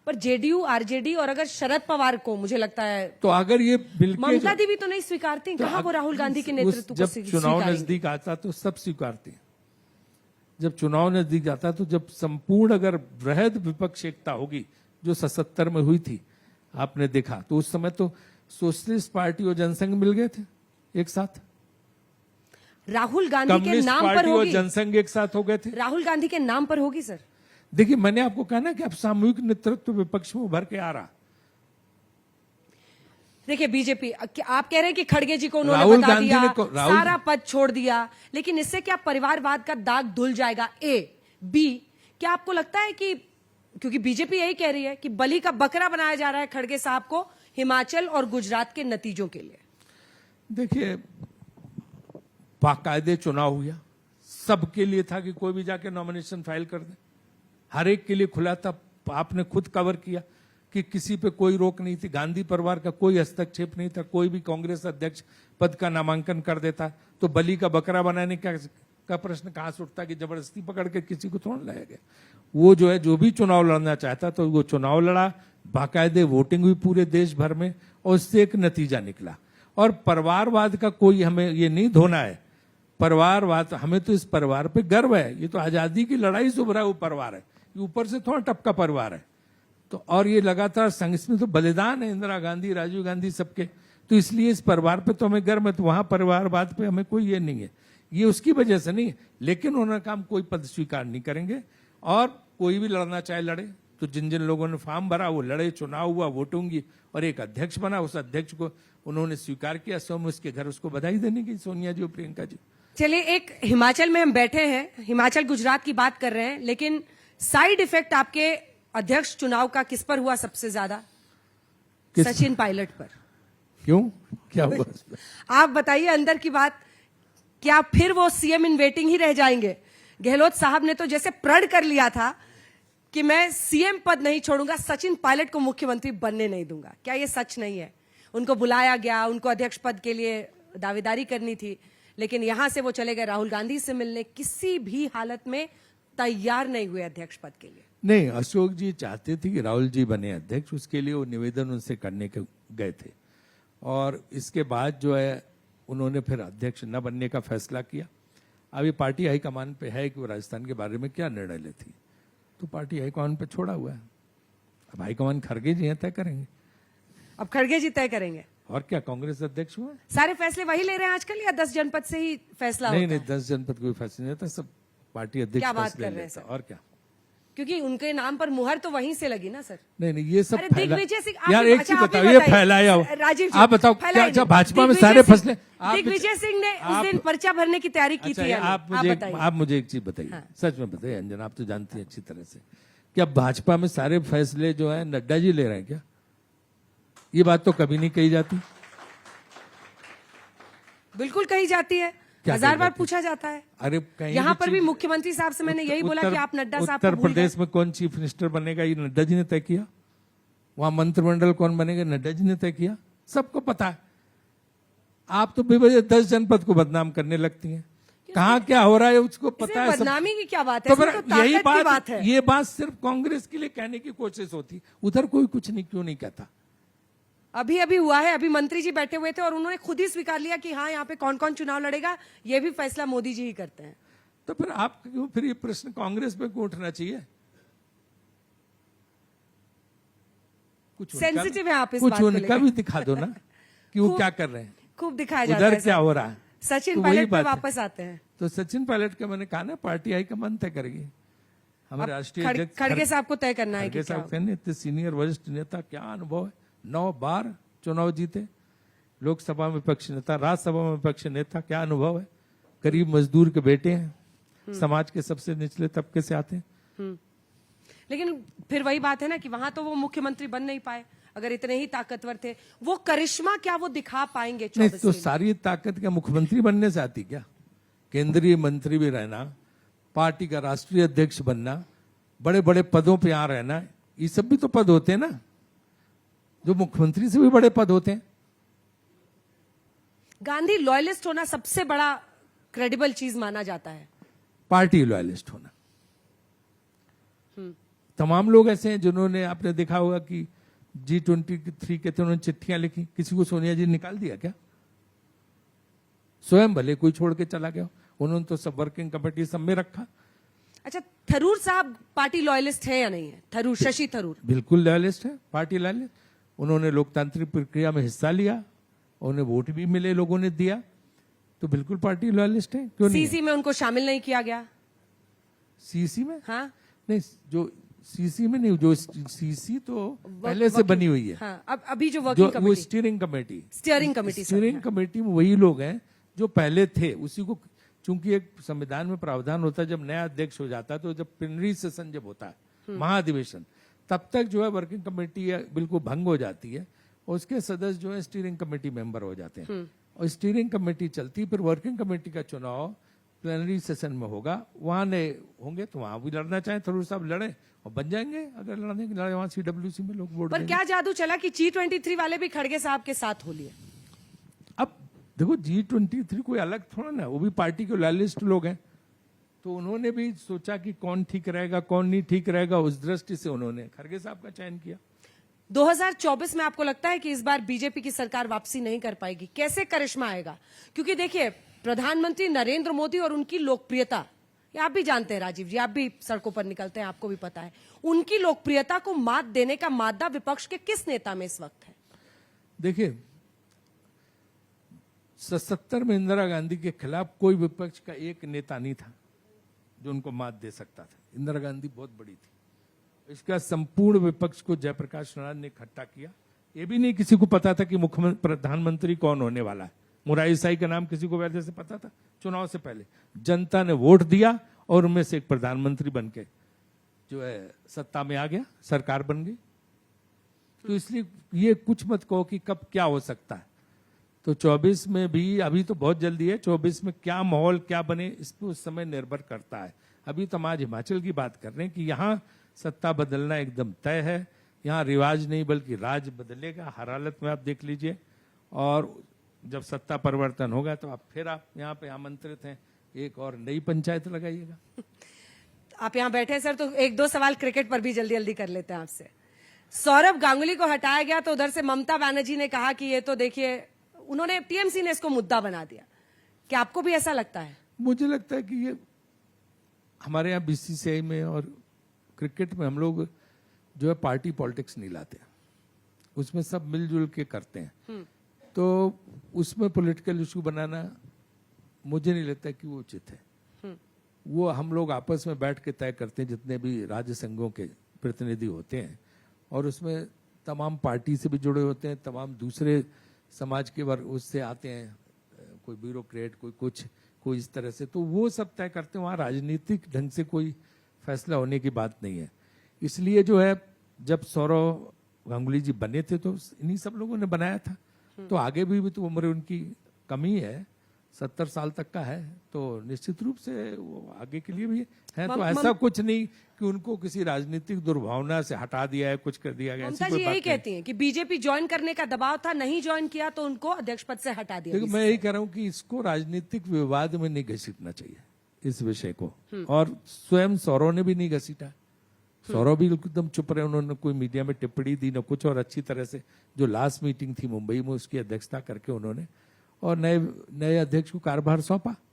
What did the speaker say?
पर JDU, RJD और अगर शरद पवार को, मुझे लगता है तो अगर ये बिल के ममता दीदी तो नहीं स्वीकारती, कहाँ वो राहुल गांधी के नेतृत्व को जब चुनाव स्वीकारेंगे? नजदीक आता तो सब स्वीकारते हैं। जब चुनाव नजदीक आता तो जब संपूर्ण अगर वृहद विपक्ष एकता होगी जो 77 में हुई थी, आपने देखा, तो उस समय तो सोशलिस्ट पार्टी और जनसंघ मिल गए थे एक साथ, राहुल गांधी के कम्युनिस्ट नाम पर पार्टी और होगी, जनसंघ एक साथ हो गए थे। राहुल गांधी के नाम पर होगी सर। देखिए, मैंने आपको कहा ना कि अब सामूहिक नेतृत्व विपक्ष में उभर के आ रहा। देखिए बीजेपी, आप कह रहे हैं कि खड़गे जी को उन्होंने राहुल बता गांधी दिया, ने सारा पद छोड़ दिया, लेकिन इससे क्या परिवारवाद का दाग धुल जाएगा? ए बी, क्या आपको लगता है कि, क्योंकि बीजेपी यही कह रही है कि बलि का बकरा बनाया जा रहा है खड़गे साहब को हिमाचल और गुजरात के नतीजों के लिए? देखिए, बाकायदे चुनाव हुआ, सबके लिए था कि कोई भी जाके नॉमिनेशन फाइल कर दे, हर एक के लिए खुला था। आपने खुद कवर किया कि किसी पे कोई रोक नहीं थी, गांधी परिवार का कोई हस्तक्षेप नहीं था, कोई भी कांग्रेस अध्यक्ष पद का नामांकन कर देता तो बलि का बकरा बनाने का प्रश्न कहां से उठता कि जबरदस्ती पकड़ के किसी को थोड़ा लाया गया। वो जो है, जो भी चुनाव लड़ना चाहता तो वो चुनाव लड़ा, बाकायदे वोटिंग हुई पूरे देश भर में और उससे एक नतीजा निकला। और परिवारवाद का कोई हमें ये नहीं धोना है, परिवारवाद, हमें तो इस परिवार पे गर्व है। ये तो आजादी की लड़ाई से उभरा हुआ परिवार है, ये ऊपर से थोड़ा टपका परिवार है। तो और ये लगातार संघ, इसमें तो बलिदान है इंदिरा गांधी, राजीव गांधी सबके, तो इसलिए इस परिवार पे तो हमें गर्व है। तो वहां परिवारवाद पे हमें कोई ये नहीं है, ये उसकी वजह से नहीं है। लेकिन उन्होंने कहा हम कोई पद स्वीकार नहीं करेंगे और कोई भी लड़ना चाहे लड़े। तो जिन जिन लोगों ने फॉर्म भरा वो लड़े, चुनाव हुआ, वोटिंग हुई और एक अध्यक्ष बना, उस अध्यक्ष को उन्होंने स्वीकार किया। स्वयं उसके घर उसको बधाई देने की, सोनिया जी और प्रियंका जी। चलिए, एक हिमाचल में हम बैठे हैं, हिमाचल गुजरात की बात कर रहे हैं, लेकिन साइड इफेक्ट आपके अध्यक्ष चुनाव का किस पर हुआ सबसे ज्यादा? सचिन पायलट पर। क्यों, क्या हुआ? आप बताइए अंदर की बात। क्या फिर वो सीएम इन वेटिंग ही रह जाएंगे? गहलोत साहब ने तो जैसे प्रण कर लिया था कि मैं सीएम पद नहीं छोड़ूंगा, सचिन पायलट को मुख्यमंत्री बनने नहीं दूंगा। क्या ये सच नहीं है? उनको बुलाया गया, उनको अध्यक्ष पद के लिए दावेदारी करनी थी, लेकिन यहां से वो चले गए राहुल गांधी से मिलने, किसी भी हालत में तैयार नहीं हुए अध्यक्ष पद के लिए। नहीं, अशोक जी चाहते थे कि राहुल जी बने अध्यक्ष, उसके लिए वो निवेदन उनसे करने के गए थे और इसके बाद जो है उन्होंने फिर अध्यक्ष न बनने का फैसला किया। अभी पार्टी हाईकमान पे है कि वो राजस्थान के बारे में क्या निर्णय लेती, तो पार्टी हाईकमान पे छोड़ा हुआ है। अब हाईकमान खड़गे जी हैं, तय करेंगे। अब खड़गे जी तय करेंगे और क्या, कांग्रेस अध्यक्ष हुआ? सारे फैसले वही ले रहे हैं आजकल, या 10 जनपद से ही फैसला होता है? नहीं, 10 जनपद कोई फैसला नहीं होता, सब पार्टी अध्यक्ष क्या बात फैसले कर रहे हैं लेता। सर? और क्या, क्योंकि उनके नाम पर मुहर तो वहीं से लगी ना सर। नहीं, ये सब अरे फैला। दिग्विजय सिंह, यार आपने- एक अच्छा, चीज आप ही बताओ, ये बताइए। फैलाया हो, राजीव जी, आप बताओ फैलाइए क्या नहीं। भाजपा में दिग्विजय सारे सिंह- फैसले दिग्विजय सिंह ने उस दिन पर्चा भरने की तैयारी की अच्छा, थी या नहीं? आप मुझे एक चीज बताइए, हाँ। सच में बताइए अंजना, आप तो जानती हैं अच्छी तरह से, क्या भाजपा में सारे फैसले जो है नड्डा जी ले रहे हैं क्या? ये बात तो कभी नहीं कही जाती। बिल्कुल कही जाती है, क्या हजार कही बार जाती? पूछा जाता है। अरे कहीं यहाँ पर भी चीज- मुख्यमंत्री साहब से मैंने यही बोला कि आप नड्डा साहब को उत्तर भूल गए। प्रदेश में कौन चीफ मिनिस्टर बनेगा ये नड्डा जी ने तय किया, वहां मंत्रिमंडल कौन बनेगा नड्डा जी ने तय किया, सबको पता है। आप तो बेवजह 10 जनपद को बदनाम करने लगती हैं, कहाँ क्या हो रहा है उसको पता इसमें है सब। बदनामी की क्या बात है? तो इसमें फिर तो ताकत यही की बात है। ये बात सिर्फ कांग्रेस के लिए कहने की कोशिश होती, उधर कोई कुछ नहीं, क्यों नहीं कहता? अभी अभी हुआ है, अभी मंत्री जी बैठे हुए थे और उन्होंने खुद ही स्वीकार लिया कि हाँ, यहाँ पे कौन कौन चुनाव लड़ेगा ये भी फैसला मोदी जी ही करते हैं। तो फिर आप क्यों, फिर ये प्रश्न कांग्रेस पे क्यों उठना चाहिए? कुछ सेंसिटिव है आप इस कुछ बात को उनका लेकर। भी दिखा दो ना कि वो क्या कर रहे हैं, खूब दिखाया जाता है उधर क्या सर। हो रहा है। सचिन तो वही पायलट पे बात है। वापस आते हैं। तो सचिन पायलट का मैंने कहा ना, पार्टी हाईकमान तय करेगी। हमारे राष्ट्रीय अध्यक्ष खड़गे साहब को तय करना है कि खड़गे साहब कहने, इतने सीनियर वरिष्ठ नेता, क्या अनुभव है, 9 बार चुनाव जीते, लोकसभा में विपक्ष नेता, राज्यसभा में विपक्ष नेता, क्या अनुभव है, गरीब मजदूर के बेटे हैं, समाज के सबसे निचले तबके से आते हैं। लेकिन फिर वही बात है ना कि वहां तो वो मुख्यमंत्री बन नहीं पाए। अगर इतने ही ताकतवर थे, वो करिश्मा क्या वो दिखा पाएंगे? नहीं, तो सारी ताकत क्या मुख्यमंत्री बनने से आती क्या? केंद्रीय मंत्री भी रहना, पार्टी का राष्ट्रीय अध्यक्ष बनना, बड़े बड़े पदों पे यहाँ रहना, ये सब भी तो पद होते हैं ना, जो मुख्यमंत्री से भी बड़े पद होते हैं। गांधी लॉयलिस्ट होना सबसे बड़ा क्रेडिबल चीज माना जाता है। पार्टी लॉयलिस्ट होना, तमाम लोग ऐसे हैं जिन्होंने, आपने देखा होगा कि G23 के थे, उन्होंने चिट्ठियां लिखी, किसी को सोनिया जी ने निकाल दिया क्या? स्वयं भले कोई छोड़ के चला गया, उन्होंने तो सब वर्किंग कमेटी सब में रखा। अच्छा, थरूर साहब पार्टी लॉयलिस्ट है या नहीं है? थरूर, शशि थरूर बिल्कुल लॉयलिस्ट है, पार्टी लॉयलिस्ट। उन्होंने लोकतांत्रिक प्रक्रिया में हिस्सा लिया, उन्हें वोट भी मिले, लोगों ने दिया, तो बिल्कुल पार्टी लॉयलिस्ट है। क्यों नहीं? सीसी में उनको शामिल नहीं किया गया? सीसी में? हाँ नहीं, जो सीसी में नहीं, जो सीसी तो पहले से बनी हुई है। हाँ, अब अभी जो जो वर्किंग वो committee, steering committee, steering committee में वही लोग हैं जो पहले थे, उसी को, चूंकि एक संविधान में प्रावधान होता है, जब नया अध्यक्ष हो जाता है, तो जब प्लेनरी सेशन जब होता है, महाधिवेशन, तब तक जो है वर्किंग कमेटी बिल्कुल भंग हो जाती है, और उसके सदस्य जो है स्टीयरिंग कमेटी मेंबर हो जाते हैं, और स्टीयरिंग कमेटी चलती, फिर वर्किंग कमेटी का चुनाव प्लेनरी सेशन में होगा, वहां नहीं होंगे तो वहां भी लड़ना चाहे थरूर साहब लड़े और बन जाएंगे, अगर लड़ने वहां CWC में लोग वोट पर देंगे। क्या जादू चला कि G23 वाले भी खड़गे साहब के साथ हो लिए? अब देखो, G23 कोई अलग थोड़ा ना, वो भी पार्टी के लॉयलिस्ट लोग हैं, तो उन्होंने भी सोचा कि कौन ठीक रहेगा कौन नहीं ठीक रहेगा, उस दृष्टि से उन्होंने खड़गे साहब का चयन किया। 2024 में आपको लगता है कि इस बार बीजेपी की सरकार वापसी नहीं कर पाएगी? कैसे करिश्मा आएगा? क्योंकि देखिए, प्रधानमंत्री नरेंद्र मोदी और उनकी लोकप्रियता, ये आप भी जानते हैं राजीव जी, आप भी सड़कों पर निकलते हैं, आपको भी पता है, उनकी लोकप्रियता को मात देने का मादा विपक्ष के किस नेता में इस वक्त है? देखिए, 77 में इंदिरा गांधी के खिलाफ कोई विपक्ष का एक नेता नहीं था जो उनको मात दे सकता था। इंदिरा गांधी बहुत बड़ी थी, इसका संपूर्ण विपक्ष को जयप्रकाश नारायण ने इकट्ठा किया। ये भी नहीं किसी को पता था कि मुख्यमंत्री प्रधानमंत्री कौन होने वाला है। मुरारी देसाई का नाम किसी को वैसे से पता था? चुनाव से पहले जनता ने वोट दिया और उनमें से एक प्रधानमंत्री बन के जो है सत्ता में आ गया, सरकार बन गई। तो इसलिए ये कुछ मत कहो कि कब क्या हो सकता है। तो 24 में भी, अभी तो बहुत जल्दी है, 24 में क्या माहौल क्या बने इस पर उस समय निर्भर करता है। अभी तो हम आज हिमाचल की बात कर रहे हैं कि यहाँ सत्ता बदलना एकदम तय है, यहाँ रिवाज नहीं बल्कि राज बदलेगा, हर हालत में आप देख लीजिए। और जब सत्ता परिवर्तन होगा तो आप फिर आप यहाँ पे आमंत्रित हैं, एक और नई पंचायत लगाइएगा। आप यहाँ बैठे हैं सर, तो एक दो सवाल क्रिकेट पर भी जल्दी जल्दी कर लेते हैं आपसे। सौरभ गांगुली को हटाया गया तो उधर से ममता बनर्जी ने कहा कि ये तो देखिए, उन्होंने, टीएमसी ने इसको मुद्दा बना दिया। क्या आपको भी ऐसा लगता है? मुझे लगता है कि ये हमारे यहाँ BCCI में और क्रिकेट में हम लोग जो है पार्टी पॉलिटिक्स नहीं लाते, उसमें सब मिलजुल के करते हैं। तो उसमें पॉलिटिकल इशू बनाना मुझे नहीं लगता कि वो उचित है। वो हम लोग आपस में बैठ के तय करते हैं, जितने भी राज्य संघों के प्रतिनिधि होते हैं, और उसमें तमाम पार्टी से भी जुड़े होते हैं, तमाम दूसरे समाज के वर्ग उससे आते हैं, कोई ब्यूरोक्रेट, कोई कुछ, कोई इस तरह से, तो वो सब तय करते हैं। वहाँ राजनीतिक ढंग से कोई फैसला होने की बात नहीं है। इसलिए जो है, जब सौरभ गांगुली जी बने थे तो इन्हीं सब लोगों ने बनाया था, तो आगे भी तो उम्र उनकी कमी है, 70 साल तक का है, तो निश्चित रूप से वो आगे के लिए भी है। तो ऐसा कुछ नहीं कि उनको किसी राजनीतिक दुर्भावना से हटा दिया है, कुछ कर दिया गया। ममता जी यही कहती हैं कि बीजेपी ज्वाइन करने का दबाव था, नहीं ज्वाइन किया तो उनको अध्यक्ष पद से हटा दिया। देखो, मैं यही कह रहा हूँ कि इसको राजनीतिक विवाद में नहीं घसीटना चाहिए इस विषय को, और स्वयं सौरभ ने भी नहीं घसीटा। सौरभ भी एकदम चुप रहे, उन्होंने कोई मीडिया में टिप्पणी दी न कुछ, और अच्छी तरह से जो लास्ट मीटिंग थी मुंबई में उसकी अध्यक्षता करके उन्होंने, और नए अध्यक्ष को कार्यभार सौंपा।